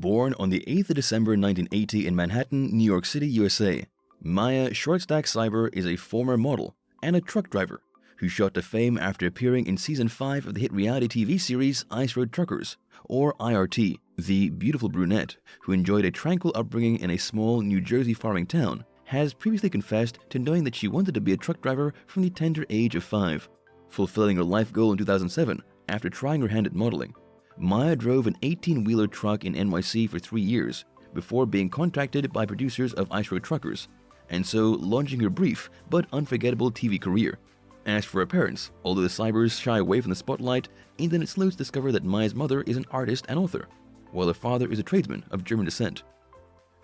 Born on the 8th of December 1980 in Manhattan, New York City, USA, Maya Sieber is a former model and a truck driver who shot to fame after appearing in Season 5 of the hit reality TV series Ice Road Truckers, or IRT. The beautiful brunette, who enjoyed a tranquil upbringing in a small New Jersey farming town, has previously confessed to knowing that she wanted to be a truck driver from the tender age of 5. Fulfilling her life goal in 2007 after trying her hand at modeling, Maya drove an 18-wheeler truck in NYC for 3 years before being contacted by producers of Ice Road Truckers, and so launching her brief but unforgettable TV career. As for her parents, although the Siebers shy away from the spotlight, internet sleuths discover that Maya's mother is an artist and author, while her father is a tradesman of German descent.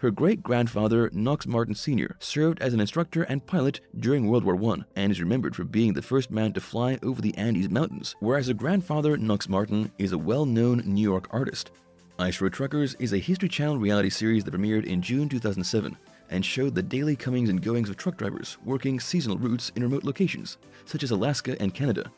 Her great-grandfather, Knox Martin Sr., served as an instructor and pilot during World War I and is remembered for being the first man to fly over the Andes Mountains, whereas her grandfather, Knox Martin, is a well-known New York artist. Ice Road Truckers is a History Channel reality series that premiered in June 2007 and showed the daily comings and goings of truck drivers working seasonal routes in remote locations, such as Alaska and Canada.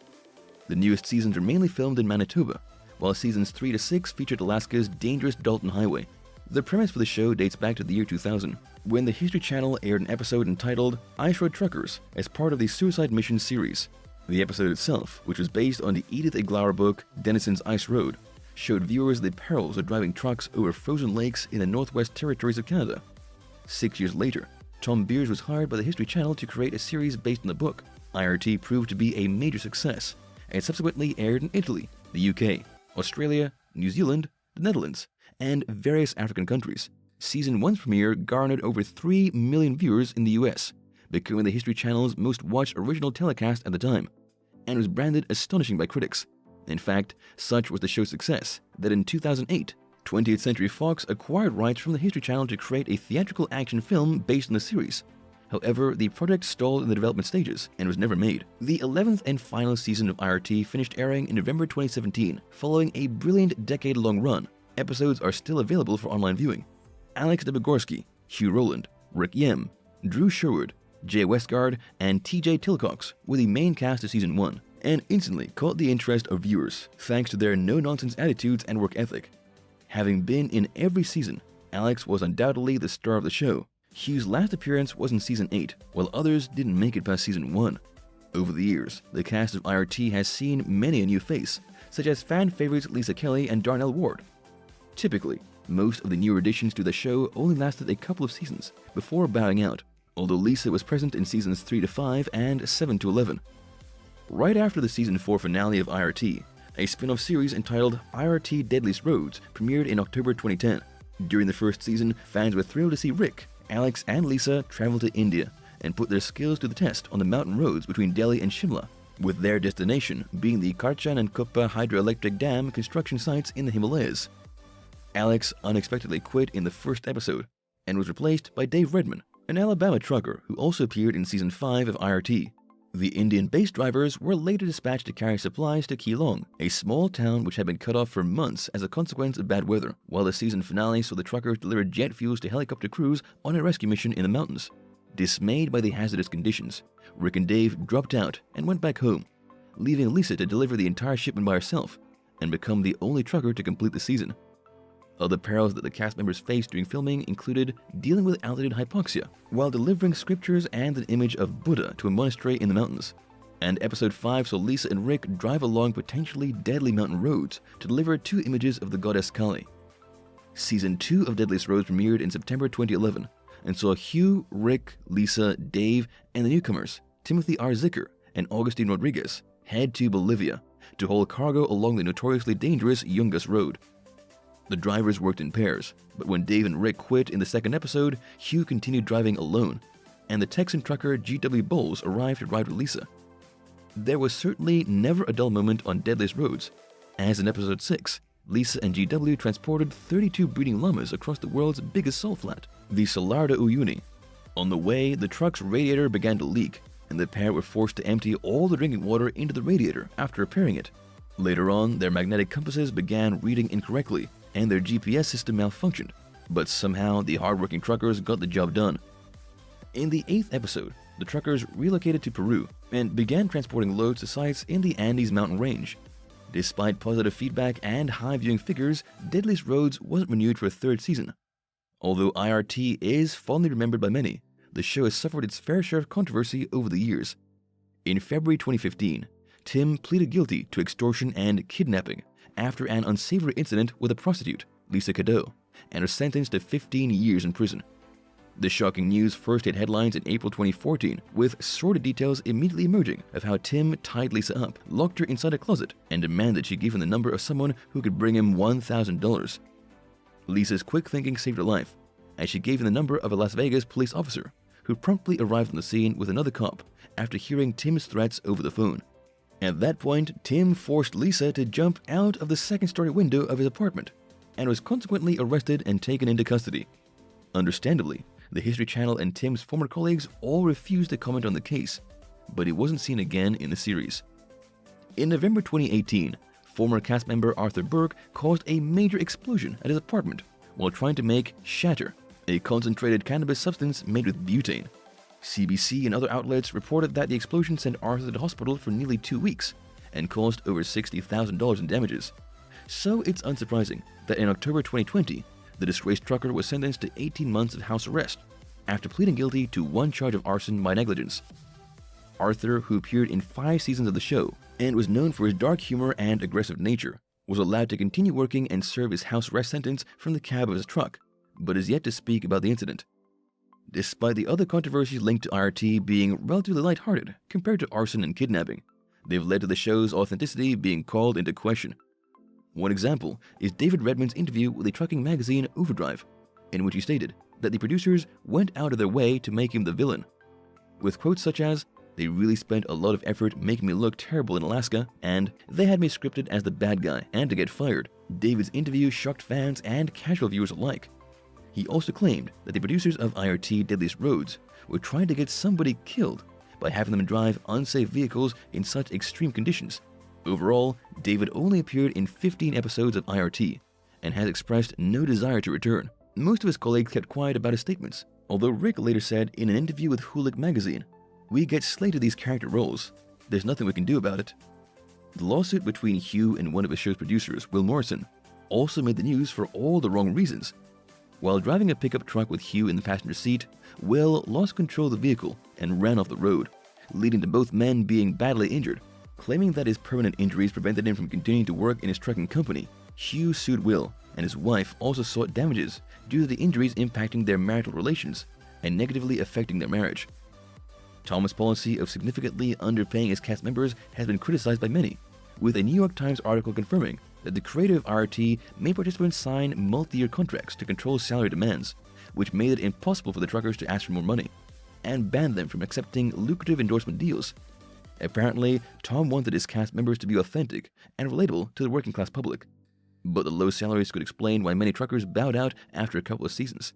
The newest seasons are mainly filmed in Manitoba, while seasons 3 to 6 featured Alaska's dangerous Dalton Highway. The premise for the show dates back to the year 2000, when the History Channel aired an episode entitled Ice Road Truckers as part of the Suicide Mission series. The episode itself, which was based on the Edith Iglauer book Denison's Ice Road, showed viewers the perils of driving trucks over frozen lakes in the Northwest Territories of Canada. 6 years later, Tom Beers was hired by the History Channel to create a series based on the book. IRT proved to be a major success and subsequently aired in Italy, the UK, Australia, New Zealand, the Netherlands, and various African countries. Season 1's premiere garnered over 3 million viewers in the US, becoming the History Channel's most watched original telecast at the time, and was branded astonishing by critics. In fact, such was the show's success that in 2008, 20th Century Fox acquired rights from the History Channel to create a theatrical action film based on the series. However, the project stalled in the development stages and was never made. The 11th and final season of IRT finished airing in November 2017, following a brilliant decade-long run. Episodes are still available for online viewing. Alex Debogorski, Hugh Rowland, Rick Yem, Drew Sherwood, Jay Westgard, and TJ Tilcox were the main cast of Season 1, and instantly caught the interest of viewers thanks to their no-nonsense attitudes and work ethic. Having been in every season, Alex was undoubtedly the star of the show. Hugh's last appearance was in Season 8, while others didn't make it past Season 1. Over the years, the cast of IRT has seen many a new face, such as fan favorites Lisa Kelly and Darnell Ward. Typically, most of the newer additions to the show only lasted a couple of seasons before bowing out, although Lisa was present in Seasons 3 to 5 and 7 to 11. Right after the Season 4 finale of IRT, a spin-off series entitled IRT Deadliest Roads premiered in October 2010. During the first season, fans were thrilled to see Rick, Alex, and Lisa travel to India and put their skills to the test on the mountain roads between Delhi and Shimla, with their destination being the Karchan and Kuppa hydroelectric dam construction sites in the Himalayas. Alex unexpectedly quit in the first episode and was replaced by Dave Redman, an Alabama trucker who also appeared in Season 5 of IRT. The Indian-based drivers were later dispatched to carry supplies to Keelong, a small town which had been cut off for months as a consequence of bad weather, while the season finale saw the truckers deliver jet fuels to helicopter crews on a rescue mission in the mountains. Dismayed by the hazardous conditions, Rick and Dave dropped out and went back home, leaving Lisa to deliver the entire shipment by herself and become the only trucker to complete the season. Other perils that the cast members faced during filming included dealing with altitude hypoxia while delivering scriptures and an image of Buddha to a monastery in the mountains. And Episode 5 saw Lisa and Rick drive along potentially deadly mountain roads to deliver 2 images of the goddess Kali. Season 2 of Deadliest Roads premiered in September 2011 and saw Hugh, Rick, Lisa, Dave, and the newcomers Timothy R. Zicker and Augustine Rodriguez head to Bolivia to haul cargo along the notoriously dangerous Yungas Road. The drivers worked in pairs, but when Dave and Rick quit in the second episode, Hugh continued driving alone, and the Texan trucker G.W. Bowles arrived to ride with Lisa. There was certainly never a dull moment on Deadliest Roads, as in Episode 6, Lisa and G.W. transported 32 breeding llamas across the world's biggest salt flat, the Salar de Uyuni. On the way, the truck's radiator began to leak, and the pair were forced to empty all the drinking water into the radiator after repairing it. Later on, their magnetic compasses began reading incorrectly, and their GPS system malfunctioned, but somehow the hardworking truckers got the job done. In the 8th episode, the truckers relocated to Peru and began transporting loads to sites in the Andes mountain range. Despite positive feedback and high viewing figures, Deadliest Roads wasn't renewed for a third season. Although IRT is fondly remembered by many, the show has suffered its fair share of controversy over the years. In February 2015, Tim pleaded guilty to extortion and kidnapping after an unsavory incident with a prostitute, Lisa Cadeau, and was sentenced to 15 years in prison. The shocking news first hit headlines in April 2014, with sordid details immediately emerging of how Tim tied Lisa up, locked her inside a closet, and demanded she give him the number of someone who could bring him $1,000. Lisa's quick thinking saved her life, as she gave him the number of a Las Vegas police officer, who promptly arrived on the scene with another cop after hearing Tim's threats over the phone. At that point, Tim forced Lisa to jump out of the second-story window of his apartment, and was consequently arrested and taken into custody. Understandably, the History Channel and Tim's former colleagues all refused to comment on the case, but he wasn't seen again in the series. In November 2018, former cast member Arthur Burke caused a major explosion at his apartment while trying to make shatter, a concentrated cannabis substance made with butane. CBC and other outlets reported that the explosion sent Arthur to the hospital for nearly 2 weeks and caused over $60,000 in damages. So it's unsurprising that in October 2020, the disgraced trucker was sentenced to 18 months of house arrest after pleading guilty to one charge of arson by negligence. Arthur, who appeared in 5 seasons of the show and was known for his dark humor and aggressive nature, was allowed to continue working and serve his house arrest sentence from the cab of his truck, but is yet to speak about the incident. Despite the other controversies linked to IRT being relatively lighthearted compared to arson and kidnapping, they've led to the show's authenticity being called into question. One example is David Redman's interview with the trucking magazine Overdrive, in which he stated that the producers went out of their way to make him the villain, with quotes such as, "They really spent a lot of effort making me look terrible in Alaska," and "They had me scripted as the bad guy and to get fired." David's interview shocked fans and casual viewers alike. He also claimed that the producers of IRT Deadliest Roads were trying to get somebody killed by having them drive unsafe vehicles in such extreme conditions. Overall, David only appeared in 15 episodes of IRT and has expressed no desire to return. Most of his colleagues kept quiet about his statements, although Rick later said in an interview with Hoolic magazine, "We get slated these character roles. There's nothing we can do about it." The lawsuit between Hugh and one of his show's producers, Will Morrison, also made the news for all the wrong reasons. While driving a pickup truck with Hugh in the passenger seat, Will lost control of the vehicle and ran off the road, leading to both men being badly injured. Claiming that his permanent injuries prevented him from continuing to work in his trucking company, Hugh sued Will, and his wife also sought damages due to the injuries impacting their marital relations and negatively affecting their marriage. Thomas' policy of significantly underpaying his cast members has been criticized by many, with a New York Times article confirming that the creator of IRT made participants sign multi-year contracts to control salary demands, which made it impossible for the truckers to ask for more money, and banned them from accepting lucrative endorsement deals. Apparently, Tom wanted his cast members to be authentic and relatable to the working class public, but the low salaries could explain why many truckers bowed out after a couple of seasons.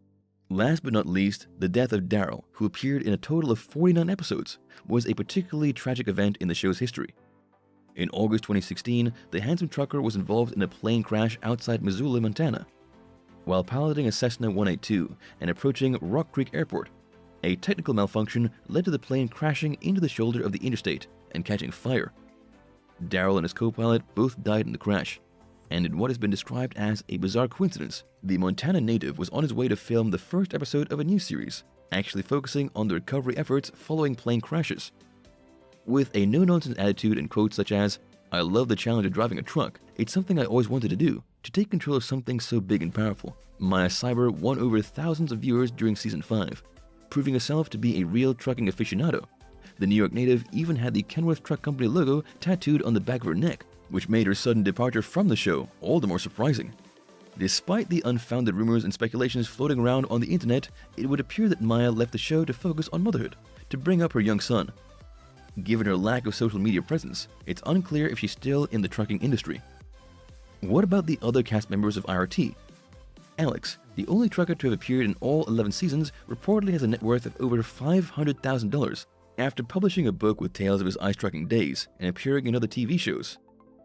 Last but not least, the death of Daryl, who appeared in a total of 49 episodes, was a particularly tragic event in the show's history. In August 2016, the handsome trucker was involved in a plane crash outside Missoula, Montana. While piloting a Cessna 182 and approaching Rock Creek Airport, a technical malfunction led to the plane crashing into the shoulder of the interstate and catching fire. Daryl and his co-pilot both died in the crash, and in what has been described as a bizarre coincidence, the Montana native was on his way to film the first episode of a new series, actually focusing on the recovery efforts following plane crashes. With a no-nonsense attitude and quotes such as, "I love the challenge of driving a truck. It's something I always wanted to do, to take control of something so big and powerful." Maya Sieber won over thousands of viewers during Season 5, proving herself to be a real trucking aficionado. The New York native even had the Kenworth Truck Company logo tattooed on the back of her neck, which made her sudden departure from the show all the more surprising. Despite the unfounded rumors and speculations floating around on the internet, it would appear that Maya left the show to focus on motherhood, to bring up her young son. Given her lack of social media presence, it's unclear if she's still in the trucking industry. What about the other cast members of IRT? Alex, the only trucker to have appeared in all 11 seasons, reportedly has a net worth of over $500,000 after publishing a book with tales of his ice trucking days and appearing in other TV shows.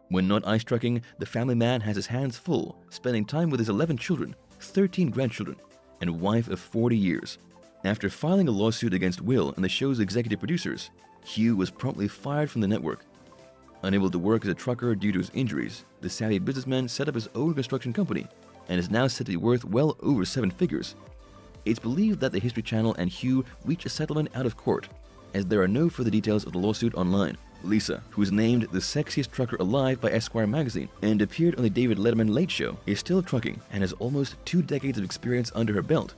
When not ice trucking, the family man has his hands full, spending time with his 11 children, 13 grandchildren, and wife of 40 years. After filing a lawsuit against Will and the show's executive producers, Hugh was promptly fired from the network. Unable to work as a trucker due to his injuries, the savvy businessman set up his own construction company and is now said to be worth well over 7 figures. It's believed that the History Channel and Hugh reached a settlement out of court, as there are no further details of the lawsuit online. Lisa, who was named the sexiest trucker alive by Esquire magazine and appeared on the David Letterman Late Show, is still trucking and has almost 2 decades of experience under her belt.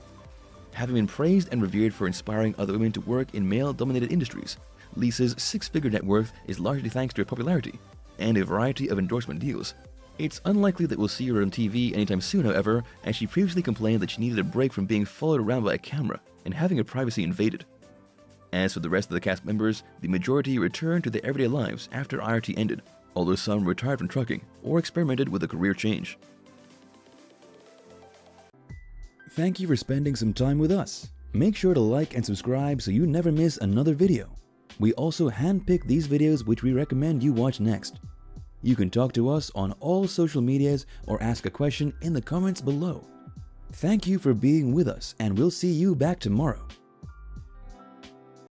Having been praised and revered for inspiring other women to work in male-dominated industries, Lisa's 6-figure net worth is largely thanks to her popularity and a variety of endorsement deals. It's unlikely that we'll see her on TV anytime soon, however, as she previously complained that she needed a break from being followed around by a camera and having her privacy invaded. As for the rest of the cast members, the majority returned to their everyday lives after IRT ended, although some retired from trucking or experimented with a career change. Thank you for spending some time with us. Make sure to like and subscribe so you never miss another video. We also handpick these videos which we recommend you watch next. You can talk to us on all social medias or ask a question in the comments below. Thank you for being with us, and we'll see you back tomorrow.